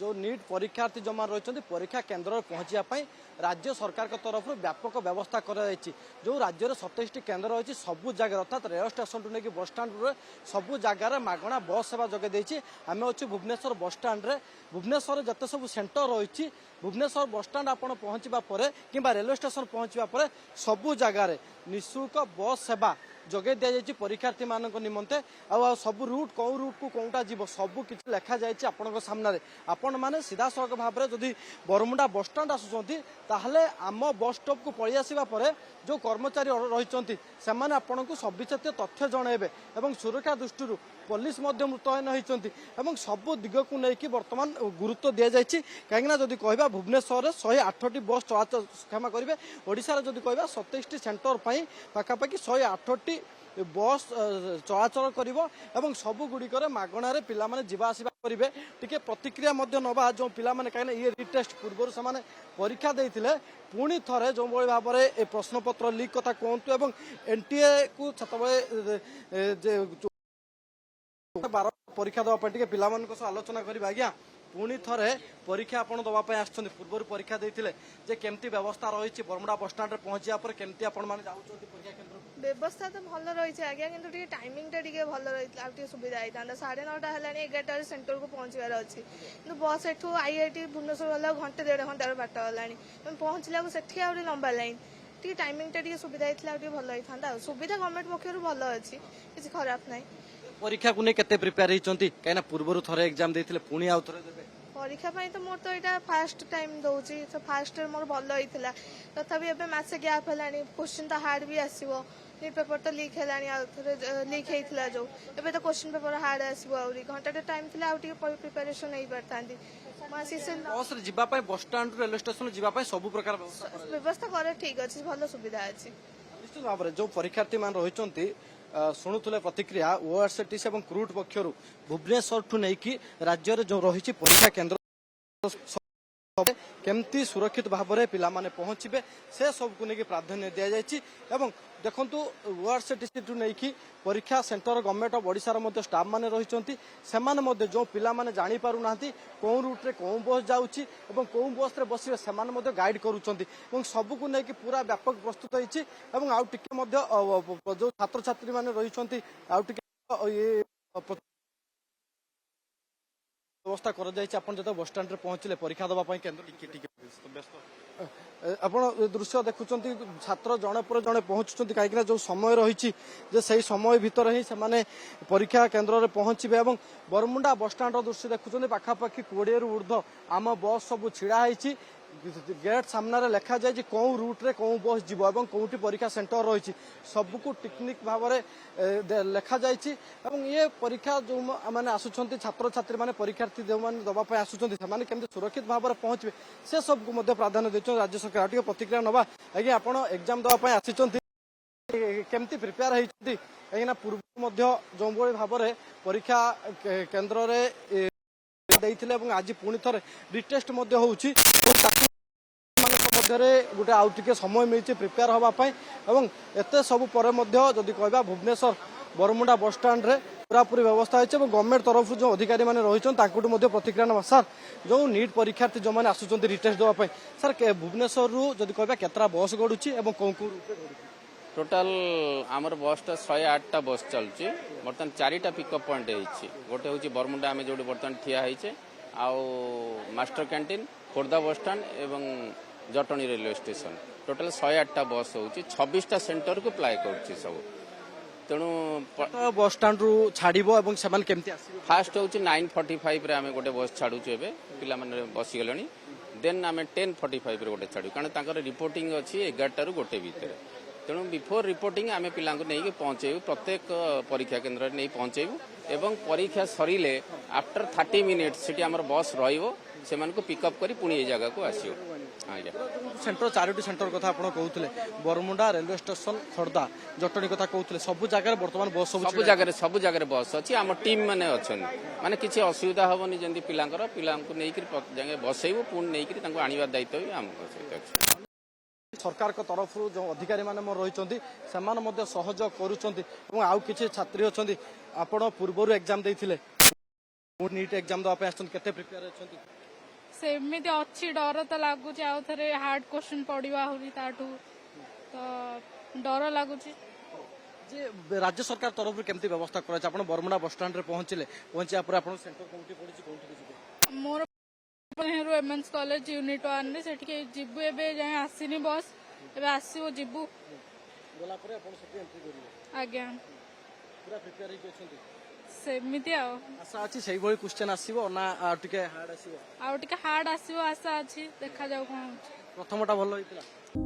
जो नीट परीक्षार्थी जो रही परीक्षा केन्द्र में पहुँचापी राज्य सरकार तरफ व्यापक व्यवस्था कर जो राज्य में 27 केन्द्र रही सबू जगह अर्थात रेल स्टेशन टू नहीं बस स्टाण सबू जगार मागणा बस सेवा जगह आम अच्छे भुवनेश्वर बस स्टाण भुवनेश्वर जिते सब सेंटर रही भुवनेश्वर बस स्टाण आप पहुँचा कि रेलवे स्टेशन पहुँचा सबू जगार निःशुल्क बस सेवा जगे दि जाए परीक्षार्थी मान निमंते आ सब रूट कौ रूट को कौटा जीव सबू किसी लिखा जाए आपण सामने आपण मैंने सीधा सड़क भाव में जदि बरमुंडा बस स्टाण आसुँच ताहले आम बस स्टॉप को पलि आसिबा परे जो कर्मचारी रही से आपन को सविशेष तथ्य जनइबे एवं सुरक्षा दृष्टि पुलिस मुतयन होती सबू दिग को लेकिन बर्तमान गुरुत्व दि जाए कहीं जदि कह भुवनेश्वर में 108टी बस चलाचल क्षमा करेंगे ओडिशा जदि कह 27टी सेंटर पर पाखापाखि 108टी बस चलाचल कर सबू गुड़िकर मागणार पिला जावासवा करेंगे टी प्रतिक्रिया नवा जो पिला कहीं ये रिटेस्ट पूर्व से परीक्षा देते पुणी थे जो भाव में प्रश्नपत्र लीक कथा कहतु एनटीए को बार परीक्षा देवाई पिला आलोचना करा आज्ञा पुणी थे परीक्षा आपड़ दवाई आसुँच पूर्व परीक्षा देते केमती व्यवस्था रही बरमुंडा बस स्टाण पहुंचा केमती परीक्षा केन्द्र व्यवस्था तो भल रही आज्ञा कि टाइमिंग भल रही सुविधा होता 9:30 है 11 सेंटर को पहुँचार अच्छी कि बस एठू आईआईटी भुवनेश्वर गला घंटे 1.5 घंटार बाट गलानी पहुँचला से आगे लंबा लाइन टी टाइमिंग सुविधा होता भल होता सुविधा गवर्नमेंट पक्षर भल अच्छी किसी खराब ना परीक्षा को नहीं प्रिपेयर होती कहीं पूर्व थे एग्जाम देते पुणी आउ थे परीक्षा तो मोर तो यहाँ फास्ट टाइम दूसरी फास्ट मोर भल होता तथापि एवं मसे गैप है क्वेश्चन तो हार्ड भी आसो पेपर तो लीक है लीक होता जो एवं तो क्वेश्चन पेपर हार्ड आसो घंटा टाइम थी प्रिपेरेसन हो पारता बस जावाई बस स्टाण रेलवे स्टेशन जावाई सब प्रकार व्यवस्था करे ठीक अच्छे भल सुविधा अच्छी निश्चित भाव में जो परीक्षार्थी मान रही शुणुले प्रतिक्रिया ओआरसीटीसी और क्रूट पक्षर भुवनेश्वर ठू नहीं राज्य जो रही परीक्षा केन्द्र केमती सुरक्षित भाव में पिला माने पहुंचे से सब को लेकिन प्राधान्य दि जाए देखु ओआरसीटीसी ठू नहीं परीक्षा centre government of Odisha staff माने रही से जो पिला माने जानी पारु ना कौ रूट्रे कौ बस जाऊँगी कौ बस रे बसवे से गाइड करुँच सबू को लेकिन पूरा व्यापक प्रस्तुत होती आउ टिके जो छात्र छात्री माने रही आउ टिके व्यवस्था कर जो बस स्टाण पहुँचले परीक्षा देवाई केन्द्र आप दृश्य देखुं छात्र जड़े पर जड़े पहुँचुं कहीं जो समय रही से समय भितर ही से परीक्षा केन्द्र में पहुँचे बरमुंडा बस स्टाण दृश्य देखुं पाखापाखि 20 रु ऊर्ध्व आम बस सब छिड़ा गेट सामने लिखा जाए कौ रूट्रे कौ बस जीव और कौटी परीक्षा सेंटर रही सबको टेक्निक भाव में लिखा जाए ये परीक्षा जो मैंने आसुँच छात्र छात्री मैंने परीक्षार्थी जो मैंने दवाई आसुँच से सुरक्षित भाव में पहुँचे से सबको प्राधान्य देते राज्य सरकार टी प्रतिक्रिया नवा आज्ञा आप एग्जाम दवाई आसी केमती प्रिपेयर होती कहीं पूर्व जो भाव में परीक्षा केन्द्र में आज पुणी थे रिटेस्ट होची गोटे आउ टे समय मिली प्रिपेयर हाँपाई एत सब पर जदि कह भुवनेश्वर बरमुंडा बस स्टाण पूरापूरी व्यवस्था होती गवर्नमेंट तरफ जो अधिकारी मैंने रही प्रतिक्रिया ना सर जो नीट परीक्षार्थी जो मैंने आसुँच रिटेस्ट देवाई सर भुवनेश्वर जदि कह केतरा बस गड़ुची और कौ कौ रूट टोटाल आमर बसटा 108टा बस चलुची बर्तमान 4टा पिकअप पॉइंट होती गोटे हूँ बरमुंडा आम जो बर्तमान ठिया होचे आउ मास्टर कैंटीन खोर्धा बस स्टाण एवं जटणी रेलवे स्टेशन टोटाल 108टा बस हो 26टा सेंटर को अप्लाई कर सब तेणु बस स्टाण छाड़ केमती फास्ट हूँ 9:45 आम गोटे बस छाड़ू पे पिला बसीगले देन आम 10:45 गोटे छाड़ू कारण रिपोर्टिंग अच्छी 11टा रू गोटे भितर तेणु बिफोर रिपोर्टिंग आम पिला नहीं पहुँचेबू प्रत्येक परीक्षा केन्द्र नहीं पहुँचेबू एवं परीक्षा सरिले आफ्टर 30 मिनिट्स से बस रो पिकअप कर पुणी जगह को आसो सेंटर 4टी सेंटर कथा आप कहते Bermuda railway station Khordha Jatni कथा कहते सब जगह बर्तमान बस सब जगह बस अच्छी आम टीम मैंने अच्छा माने किसी असुविधा हेनी जमी पिला नहीं बसैबू पुणी नहीं आने दायित्व भी आम सहित सरकार को तरफ जो अधिकारी माने रही सहयोग करुँच आउ कि छात्री अच्छा आप पूर्व एग्जाम देते नीट एग्जाम देवाई आसते प्रिपेयर अच्छा ସେମିତି ଅଛି ଡର ତ ଲାଗୁଛି ଆଉ ଥରେ ହାର୍ଡ କ୍ୱେଶ୍ଚନ ପଡିବ ଆହୁରି ତାଠୁ ତ ଡର ଲାଗୁଛି। ଯେ ରାଜ୍ୟ ସରକାର ତରଫରୁ କେମିତି ବ୍ୟବସ୍ଥା କରାଯାଇଛି? ଆପଣ ବରମୁଣ୍ଡା ବସଷ୍ଟାଣ୍ଡରେ ପହଞ୍ଚିବା ପରେ ଆପଣ ସେଣ୍ଟର କୋଉଠି ପଡିଛି କୋଉଠି ଯିବେ? ମୋର ନେହେରୁ ଏମଏନ୍ସ କଲେଜ ୟୁନିଟ୍ 1 ସେଠିକି ଯିବୁ ଏବେ ଯାଏ ଆସିନି ବସ୍ ଏବେ ଆସିବ ଯିବୁ ଗଲା ପରେ ଆପଣ ସେଠି ଏଣ୍ଟ୍ରି କରିବେ। ଆଜ୍ଞା ପୁରା ପ୍ରିପେୟାର ହେଇକି ଅଛନ୍ତି? ସେମିତି ଆଉ ଆଶା ଅଛି ସେଇଭଳି କ୍ୱେଶ୍ଚନ ଆସିବ ନା ଆଉ ଟିକେ ହାର୍ଡ ଆସିବ? ଆଉ ଟିକେ ହାର୍ଡ ଆସିବ ଆଶା ଅଛି ଦେଖାଯାଉ କଣ ହଉଛି। ପ୍ରଥମଟା ଭଲ ହେଇଥିଲା?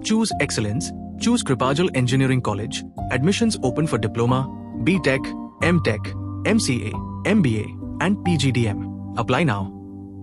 Choose excellence. Choose Kripajal Engineering College. Admissions open for Diploma, BTech, MTech, MCA, MBA, and PGDM. Apply now.